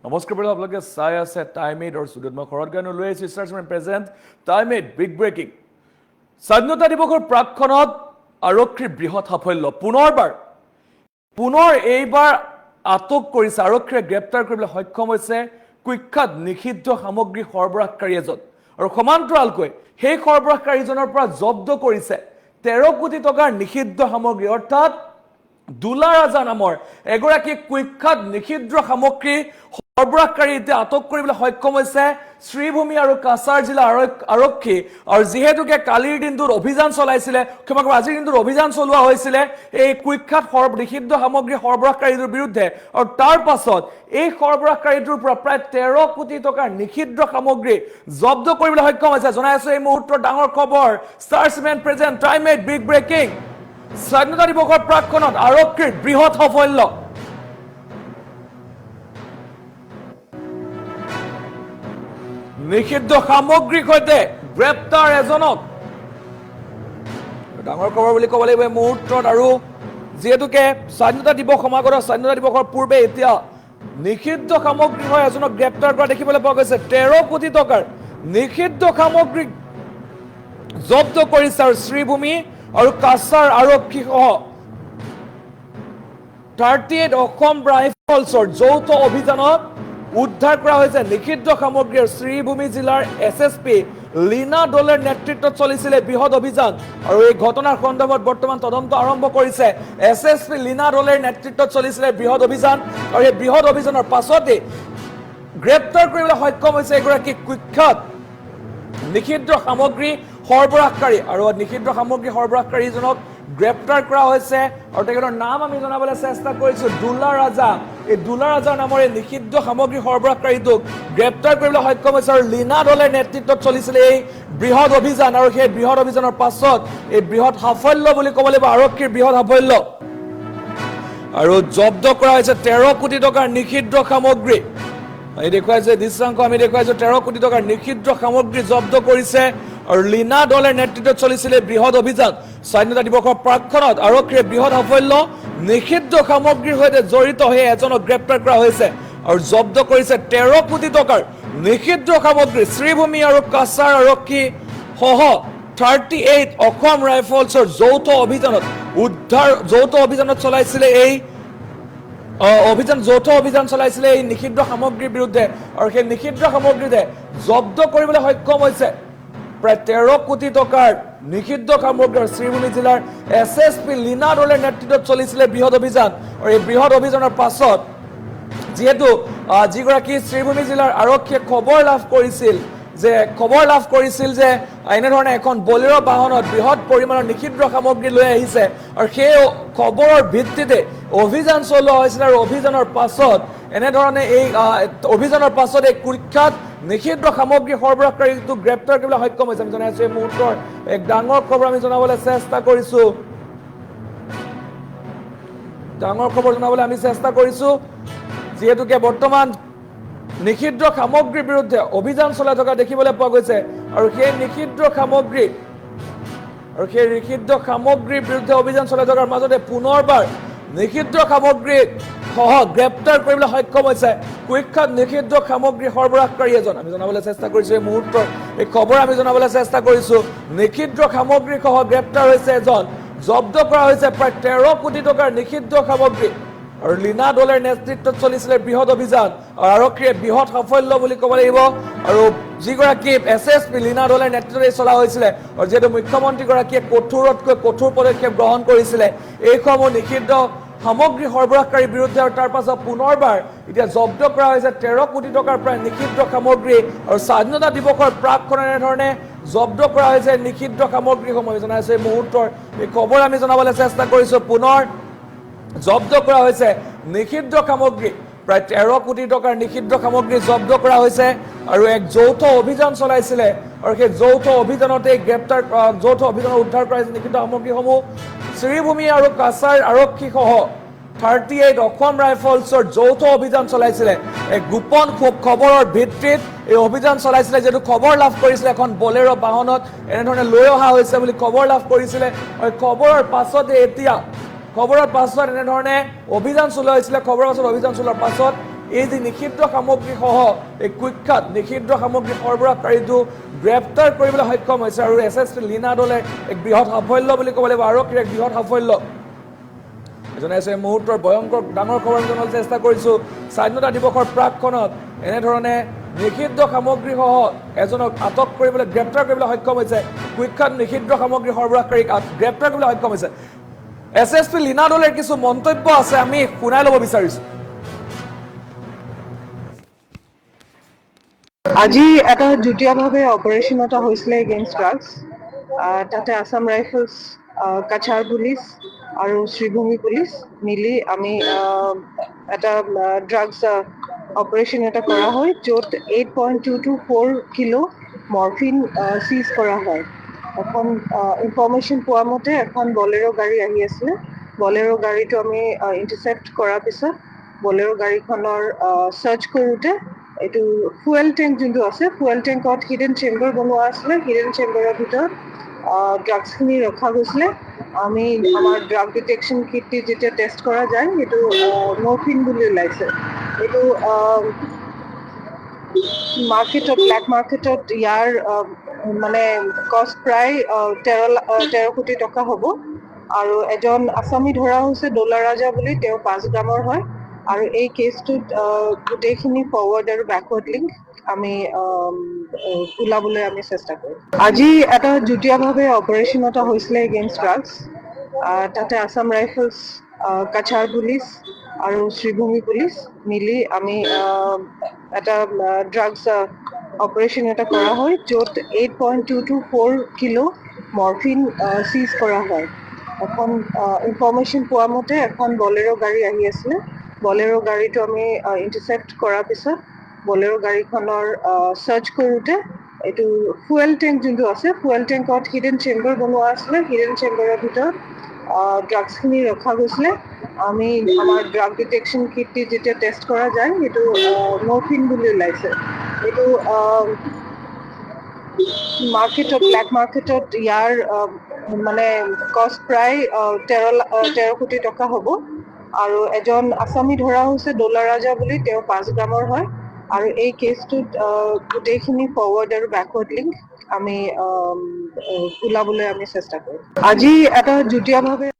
নমস্কাৰ বাইদেউ, আপোনালোকে চাই আছে টাইম এইট আৰু ষ্টুডিঅ'ত মই শৰৎ গায়ন লৈ আহিছোঁ stars present time eight big breaking. স্বাধীনতা দিৱসৰ প্ৰাকক্ষণত আৰক্ষীৰ বৃহৎ সাফল্য। পুনৰ এইবাৰ আটক কৰিছে, আৰক্ষীয়ে গ্ৰেপ্তাৰ কৰিবলৈ সক্ষম হৈছে কুখ্যাত নিষিদ্ধ সামগ্ৰী সৰবৰাহকাৰী এজন। আৰু সমান্তৰালকৈ সেই সৰবৰাহকাৰীজনৰ পৰা জব্দ কৰিছে 13 কোটি টকাৰ নিষিদ্ধ সামগ্ৰী, অৰ্থাৎ দুলা ৰাজা নামৰ এগৰাকী কুখ্যাত নিষিদ্ধ সামগ্ৰী সৰবৰাহকাৰী এতিয়া আটক কৰিবলৈ সক্ষম হৈছে শ্ৰীভূমি আৰু কাছাৰ জিলা আৰক্ষী। আৰু যিহেতুকে কালিৰ দিনটোত অভিযান চলাইছিলে, আজিৰ দিনটোত অভিযান চলোৱা হৈছিলে এই কুখ্যাত নিষিদ্ধ সামগ্ৰী সৰবৰাহকাৰীটোৰ বিৰুদ্ধে, আৰু তাৰ পাছত এই সৰবৰাহকাৰীটোৰ পৰা প্ৰায় 13 কোটি টকাৰ নিষিদ্ধ সামগ্ৰী জব্দ কৰিবলৈ সক্ষম হৈছে। জনাই আছো এই মুহূৰ্তৰ ডাঙৰ খবৰ, stars present time eight big breaking. স্বাধীনতা দিৱসৰ প্ৰাকক্ষণত আৰক্ষীৰ বৃহৎ সাফল্য। নিষিদ্ধ সামগ্ৰীৰ সৈতে গ্ৰেপ্তাৰ এজনক। ডাঙৰ খবৰ বুলি ক'ব লাগিব এই মুহূৰ্তত। আৰু যিহেতুকে স্বাধীনতা দিৱস সমাগত, স্বাধীনতা দিৱসৰ পূৰ্বে এতিয়া নিষিদ্ধ সামগ্ৰী হৈ এজনক গ্ৰেপ্তাৰ কৰা দেখিবলৈ পোৱা গৈছে। 13 কোটি টকাৰ নিষিদ্ধ সামগ্ৰী জব্দ কৰিছে আৰু শ্ৰীভূমি আৰু কাছাৰ আৰক্ষী সহ 38 অসম ৰাইফলছৰ যৌথ অভিযানত উদ্ধাৰ কৰা হৈছে নিষিদ্ধ সামগ্ৰী। শ্ৰীভূমি জিলাৰ SSP লীনা দলেৰ নেতৃত্বত চলিছিলে বৃহৎ অভিযান, আৰু এই ঘটনাৰ সন্দৰ্ভত বৰ্তমান তদন্ত আৰম্ভ কৰিছে। SSP লীনা দলেৰ নেতৃত্বত চলিছিলে বৃহৎ অভিযান, আৰু এই বৃহৎ অভিযানৰ পাছতে গ্ৰেপ্তাৰ কৰিবলৈ সক্ষম হৈছে এগৰাকী কুখ্যাত নিষিদ্ধ সামগ্ৰী সৰবৰাহকাৰী। আৰু নিষিদ্ধ সামগ্ৰী সৰবৰাহকাৰীজনক গ্ৰেপ্তাৰ কৰা হৈছে, আৰু তেখেতৰ নাম আমি জনাবলৈ চেষ্টা কৰিছোঁ দুলা ৰাজা। এই দুলা ৰাজাৰ নামৰ এই নিষিদ্ধ সামগ্ৰী সৰবৰাহকাৰীটোক গ্ৰেপ্তাৰ কৰিবলৈ সক্ষম হৈছে। আৰু লীনা দলেৰ নেতৃত্বত চলিছিলে এই বৃহৎ অভিযান, আৰু সেই বৃহৎ অভিযানৰ পাছত এই বৃহৎ সাফল্য বুলি ক'ব লাগিব, আৰক্ষীৰ বৃহৎ সাফল্য। আৰু জব্দ কৰা হৈছে 13 কোটি টকাৰ নিষিদ্ধ সামগ্ৰী। এই দেখুৱাইছে দৃশ্যাংশ, আমি দেখুৱাইছো 13 কোটি টকাৰ নিষিদ্ধ সামগ্ৰী জব্দ কৰিছে, আৰু লীনা দলেৰ নেতৃত্বত চলিছিলে বৃহৎ অভিযান। স্বাধীনতা দিৱসৰ প্ৰাকক্ষণত আৰক্ষীয়ে বৃহৎ সাফল্য, নিষিদ্ধ সামগ্ৰীৰ সৈতে জড়িত হৈ এজনক গ্ৰেপ্তাৰ কৰা হৈছে আৰু জব্দ কৰিছে 13 কোটি টকাৰ নিষিদ্ধ সামগ্ৰী। শ্ৰীভূমি আৰু কাছাৰ আৰক্ষী সহ 38 অসম ৰাইফলছৰ যৌথ অভিযানত চলাইছিলে এই যৌথ অভিযান চলাইছিলে এই নিষিদ্ধ সামগ্ৰীৰ বিৰুদ্ধে, আৰু সেই নিষিদ্ধ সামগ্ৰীতে জব্দ কৰিবলৈ সক্ষম হৈছে প্ৰায় 13 কোটি টকাৰ নিষিদ্ধ সামগ্ৰী। শ্ৰীভূমি জিলাৰ SSP লীনা দলেৰ নেতৃত্বত চলিছিলে বৃহৎ অভিযান, আৰু এই বৃহৎ অভিযানৰ পাছত যিহেতু যিগৰাকী শ্ৰীভূমি জিলাৰ আৰক্ষীয়ে খবৰ লাভ কৰিছিল যে এনেধৰণে এখন বলেৰো বাহনত বৃহৎ পৰিমাণৰ নিষিদ্ধ সামগ্ৰী লৈ আহিছে, আৰু সেই খবৰৰ ভিত্তিতে অভিযান চলোৱা হৈছিল। আৰু অভিযানৰ পাছত এই কুখ্যাত নিষিদ্ধ সামগ্ৰী সৰবৰাহকাৰীটোক গ্ৰেপ্তাৰ কৰিবলৈ সক্ষম হৈছে। আমি জনাইছো এই মুহূৰ্তৰ এক ডাঙৰ খবৰ আমি জনাবলৈ চেষ্টা কৰিছো। যিহেতুকে বৰ্তমান নিষিদ্ধ সামগ্ৰীৰ বিৰুদ্ধে অভিযান চলাই থকা দেখিবলৈ পোৱা গৈছে, আৰু সেই নিষিদ্ধ সামগ্ৰীৰ বিৰুদ্ধে অভিযান চলাই থকাৰ মাজতে পুনৰবাৰ নিষিদ্ধ সামগ্ৰী সহ গ্ৰেপ্তাৰ কৰিবলৈ সক্ষম হৈছে কুখ্যাত নিষিদ্ধ সামগ্ৰী সৰবৰাহকাৰী এজন। আমি জনাবলৈ চেষ্টা কৰিছো এই মুহূৰ্তৰ এই খবৰ আমি জনাবলৈ চেষ্টা কৰিছো। নিষিদ্ধ সামগ্ৰী সহ গ্ৰেপ্তাৰ হৈছে এজন, জব্দ কৰা হৈছে প্ৰায় 13 কোটি টকাৰ নিষিদ্ধ সামগ্ৰী। আৰু লীনা দলেৰ নেতৃত্বত চলিছিলে বৃহৎ অভিযান, আৰু আৰক্ষীয়ে বৃহৎ সাফল্য বুলি ক'ব লাগিব। আৰু যিগৰাকী SSP লীনা দলেৰ নেতৃত্বত চলা হৈছিলে, আৰু যিহেতু মুখ্যমন্ত্ৰীগৰাকীয়ে কঠোৰতকৈ কঠোৰ পদক্ষেপ গ্ৰহণ কৰিছিলে এইসমূহ নিষিদ্ধ সামগ্ৰী সৰবৰাহকাৰীৰ বিৰুদ্ধে, আৰু তাৰ পাছত পুনৰবাৰ এতিয়া জব্দ কৰা হৈছে 13 কোটি টকাৰ প্ৰায় নিষিদ্ধ সামগ্ৰী। আৰু স্বাধীনতা দিৱসৰ প্ৰাকক্ষণত এনেধৰণে জব্দ কৰা হৈছে নিষিদ্ধ সামগ্ৰীসমূহ। আমি জনাইছো এই মুহূৰ্তৰ এই খবৰ আমি জনাবলৈ চেষ্টা কৰিছো। পুনৰ জব্দ কৰা হৈছে নিষিদ্ধ সামগ্ৰী, প্ৰায় 13 কোটি টকাৰ নিষিদ্ধ সামগ্ৰী জব্দ কৰা হৈছে, আৰু এক যৌথ অভিযান চলাইছিলে, আৰু সেই যৌথ অভিযানত উদ্ধাৰ কৰা হৈছে নিষিদ্ধ সামগ্ৰীসমূহ। শ্ৰীভূমি আৰু কাছাৰ আৰক্ষী সহ 38 অসম ৰাইফলছৰ যৌথ অভিযান চলাইছিলে। এক গোপন খবৰৰ ভিত্তিত এই অভিযান চলাইছিলে, যিহেতু খবৰ লাভ কৰিছিলে এখন বলেৰো বাহনত এনেধৰণে লৈ অহা হৈছে বুলি খবৰ লাভ কৰিছিলে। খবৰৰ পাছতে এতিয়া খবৰৰ পাছত এনেধৰণে অভিযান চলোৱা হৈছিলে। খবৰৰ পাছত অভিযান চলোৱাৰ পাছত এই যে নিষিদ্ধ সামগ্ৰীসহ এই কুখ্যাত নিষিদ্ধ সামগ্ৰী সৰবৰাহকাৰীটো গ্ৰেপ্তাৰ কৰিবলৈ সক্ষম হৈছে আৰু এছএছপি লীনা দলে এক বৃহৎ সাফল্য বুলি ক'ব লাগিব আৰক্ষীৰ এক বৃহৎ সাফল্য এজনে আছে মুহূৰ্তৰ ভয়ংকৰ ডাঙৰ খবৰ জনাবলৈ চেষ্টা কৰিছোঁ স্বাধীনতা দিৱসৰ প্ৰাকক্ষণত এনেধৰণে নিষিদ্ধ সামগ্ৰীসহ এজনক আটক কৰিবলৈ গ্ৰেপ্তাৰ কৰিবলৈ সক্ষম হৈছে কুখ্যাত নিষিদ্ধ সামগ্ৰী সৰবৰাহকাৰীক গ্ৰেপ্তাৰ কৰিবলৈ সক্ষম হৈছে এছএছপি লীনা দলেৰ কিছু মন্তব্য আছে আমি শুনাই ল'ব বিচাৰিছোঁ আজি এটা যুটীয়াভাৱে অপাৰেশ্যন এটা হৈছিলে এগেইনষ্ট ড্ৰাগছ তাতে আসাম ৰাইফলছ কাছাৰ পুলিচ আৰু শ্ৰীভূমি পুলিচ মিলি আমি এটা ড্ৰাগছ অপাৰেশ্যন এটা কৰা হয় য'ত 8.224 কিলো মৰফিন চিজ কৰা হয় এখন ইনফৰমেশ্যন পোৱা মতে এখন বলেৰো গাড়ী আহি আছিলে বলেৰো গাড়ীটো আমি ইণ্টাৰচেপ্ট কৰাৰ পিছত বলেৰো গাড়ীখনৰ চাৰ্চ কৰোঁতে এইটো ফুৱেল টেংক যোনটো আছে ফুৱেল টেংকত হিডেন চেম্বাৰ বনোৱা আছিলে হিডেন চেম্বাৰৰ ভিতৰত ড্ৰাগছখিনি ৰখা গৈছিলে আমি আমাৰ ড্ৰাগ ডিটেকশ্যন কিট দি যেতিয়া টেষ্ট কৰা যায় সেইটো মৰফিন বুলি ওলাইছে এইটো মাৰ্কেটত ব্লেক মাৰ্কেটত ইয়াৰ মানে কষ্ট প্ৰায় 13 কোটি টকা হ'ব আৰু এজন আসামী ধৰা হৈছে ডলা ৰাজা বুলি তেওঁ 5 গ্ৰামৰ হয় আৰু এই কেছটোত গোটেইখিনি ফৰৱাৰ্ড আৰু বেকৱাৰ্ড লিংক আমি ওলাবলৈ আমি চেষ্টা কৰিম আজি এটা যুটীয়াভাৱে অপাৰেশ্যন এটা হৈছিলে এগেইনষ্ট ড্ৰাগছ তাতে আসাম ৰাইফলছ কাছাৰ পুলিচ আৰু শ্ৰীভূমি পুলিচ মিলি আমি এটা ড্ৰাগছ অপাৰেশ্যন এটা কৰা হয় য'ত 8.224 কিলো মৰফিন চিজ কৰা হয় এখন ইনফৰমেশ্যন পোৱা মতে এখন বলেৰো গাড়ী আহি আছিলে বলেৰো গাড়ীটো আমি ইণ্টাৰচেপ্ট কৰাৰ পিছত বলেৰো গাড়ীখনৰ চাৰ্চ কৰোঁতে এইটো ফুৱেল টেংক যোনটো আছে ফুৱেল টেংকত হিডেন চেম্বাৰ বনোৱা আছিলে হিডেন চেম্বাৰৰ ভিতৰত ড্ৰাগছখিনি ৰখা গৈছিলে আমি আমাৰ ড্ৰাগ ডিটেকশ্যন কিট দি যেতিয়া টেষ্ট কৰা যায় সেইটো মৰফিন বুলি ওলাইছে এইটো মাৰ্কেটত ব্লেক মাৰ্কেটত ইয়াৰ মানে কষ্ট প্ৰায় 13 কোটি টকা হ'ব আৰু এজন আসামী ধৰা হৈছে ডলা ৰাজা বুলি তেওঁ 5 গ্ৰামৰ হয় আৰু এই কেছটোত গোটেইখিনি ফৰৱাৰ্ড আৰু বেকৱাৰ্ড লিংক আমি ওলাবলৈ আমি চেষ্টা কৰিম আজি এটা যুটীয়াভাৱে